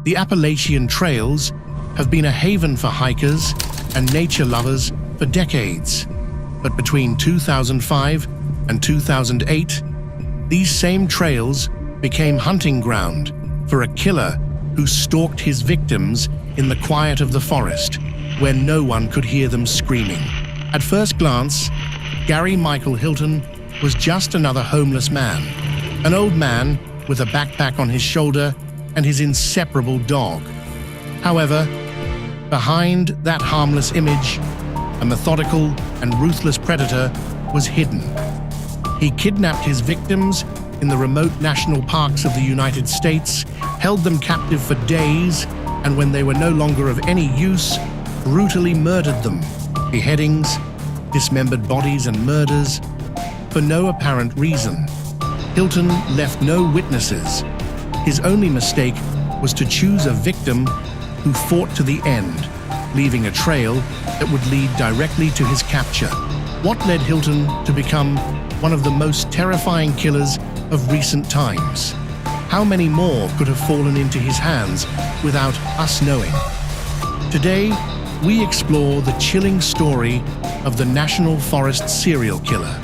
The Appalachian Trails have been a haven for hikers and nature lovers for decades. But between 2005 and 2008, these same trails became hunting ground for a killer who stalked his victims in the quiet of the forest, where no one could hear them screaming. At first glance, Gary Michael Hilton was just another homeless man, an old man with a backpack on his shoulder and his inseparable dog. However, behind that harmless image, a methodical and ruthless predator was hidden. He kidnapped his victims in the remote national parks of the United States, held them captive for days, and when they were no longer of any use, brutally murdered them. Beheadings, dismembered bodies, and murders for no apparent reason. Hilton left no witnesses. His only mistake was to choose a victim who fought to the end, leaving a trail that would lead directly to his capture. What led Hilton to become one of the most terrifying killers of recent times? How many more could have fallen into his hands without us knowing? Today, we explore the chilling story of the National Forest serial killer.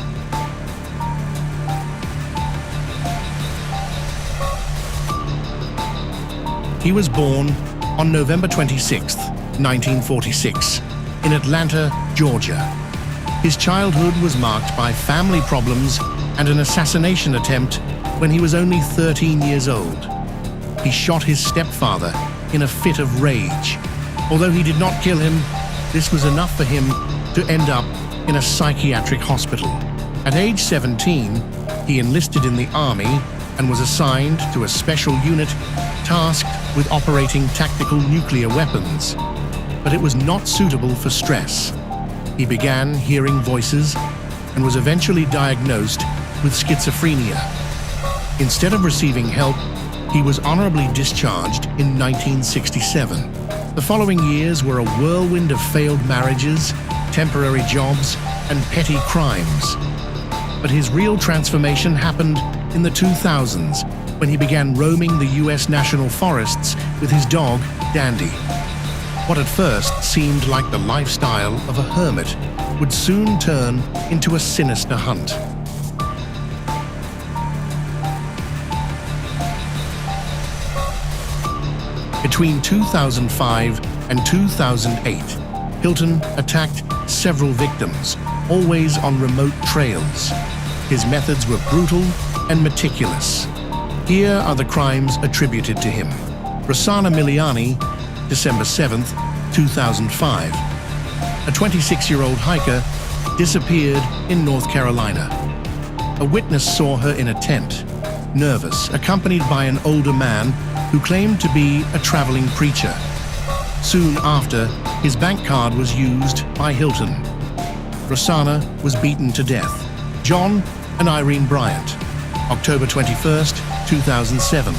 He was born on November 26, 1946, in Atlanta, Georgia. His childhood was marked by family problems and an assassination attempt when he was only 13 years old. He shot his stepfather in a fit of rage. Although he did not kill him, this was enough for him to end up in a psychiatric hospital. At age 17, he enlisted in the army and was assigned to a special unit tasked with operating tactical nuclear weapons. But it was not suitable for stress. He began hearing voices and was eventually diagnosed with schizophrenia. Instead of receiving help, he was honorably discharged in 1967. The following years were a whirlwind of failed marriages, temporary jobs, and petty crimes. But his real transformation happened in the 2000s, when he began roaming the US national forests with his dog, Dandy. What at first seemed like the lifestyle of a hermit would soon turn into a sinister hunt. Between 2005 and 2008, Hilton attacked several victims, always on remote trails. His methods were brutal and meticulous. Here are the crimes attributed to him. Rosanna Miliani, December 7, 2005. A 26-year-old hiker disappeared in North Carolina. A witness saw her in a tent, nervous, accompanied by an older man who claimed to be a traveling preacher. Soon after, his bank card was used by Hilton. Rosanna was beaten to death. John and Irene Bryant, October 21st, 2007.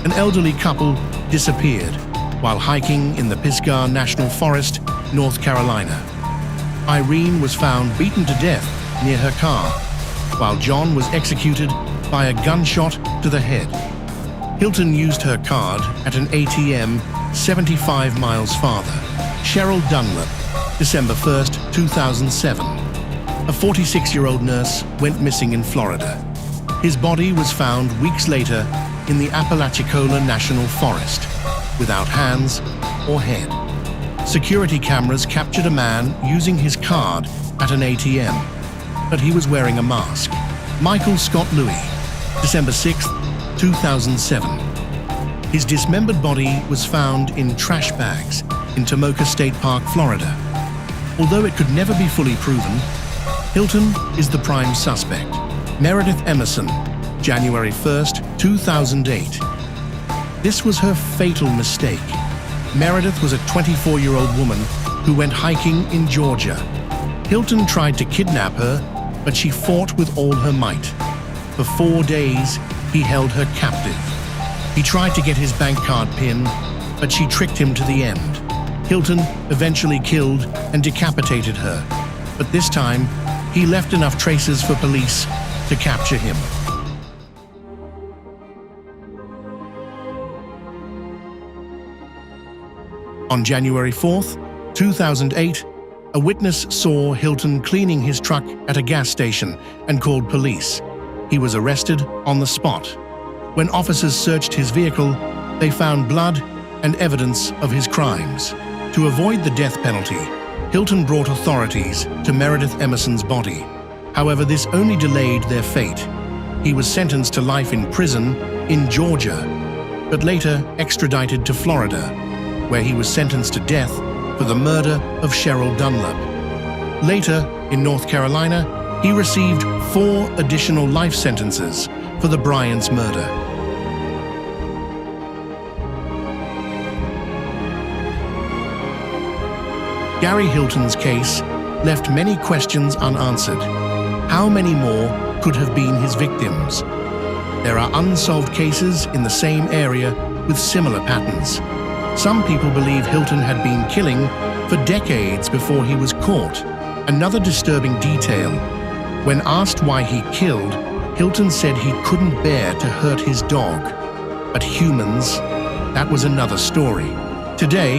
An elderly couple disappeared while hiking in the Pisgah National Forest, North Carolina. Irene was found beaten to death near her car, while John was executed by a gunshot to the head. Hilton used her card at an ATM 75 miles farther. Cheryl Dunlap, December 1st, 2007. A 46-year-old nurse went missing in Florida. His body was found weeks later in the Appalachian National Forest, without hands or head. Security cameras captured a man using his card at an ATM, but he was wearing a mask. Michael Scott Louis, December 6, 2007. His dismembered body was found in trash bags in Tomoka State Park, Florida. Although it could never be fully proven, Hilton is the prime suspect. Meredith Emerson, January 1st, 2008. This was her fatal mistake. Meredith was a 24-year-old woman who went hiking in Georgia. Hilton tried to kidnap her, but she fought with all her might. For 4 days, he held her captive. He tried to get his bank card PIN, but she tricked him to the end. Hilton eventually killed and decapitated her, but this time, he left enough traces for police to capture him. On January 4th, 2008, a witness saw Hilton cleaning his truck at a gas station and called police. He was arrested on the spot. When officers searched his vehicle, they found blood and evidence of his crimes. To avoid the death penalty, Hilton brought authorities to Meredith Emerson's body. However, this only delayed their fate. He was sentenced to life in prison in Georgia, but later extradited to Florida, where he was sentenced to death for the murder of Cheryl Dunlap. Later, in North Carolina, he received 4 additional life sentences for the Bryant's murder. Gary Hilton's case left many questions unanswered. How many more could have been his victims? There are unsolved cases in the same area with similar patterns. Some people believe Hilton had been killing for decades before he was caught. Another disturbing detail: when asked why he killed, Hilton said he couldn't bear to hurt his dog. But humans, that was another story. Today,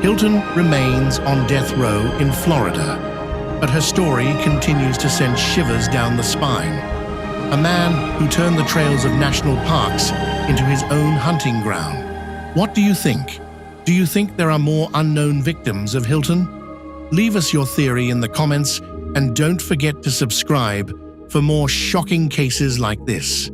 Hilton remains on death row in Florida, but her story continues to send shivers down the spine. A man who turned the trails of national parks into his own hunting ground. What do you think? Do you think there are more unknown victims of Hilton? Leave us your theory in the comments and don't forget to subscribe for more shocking cases like this.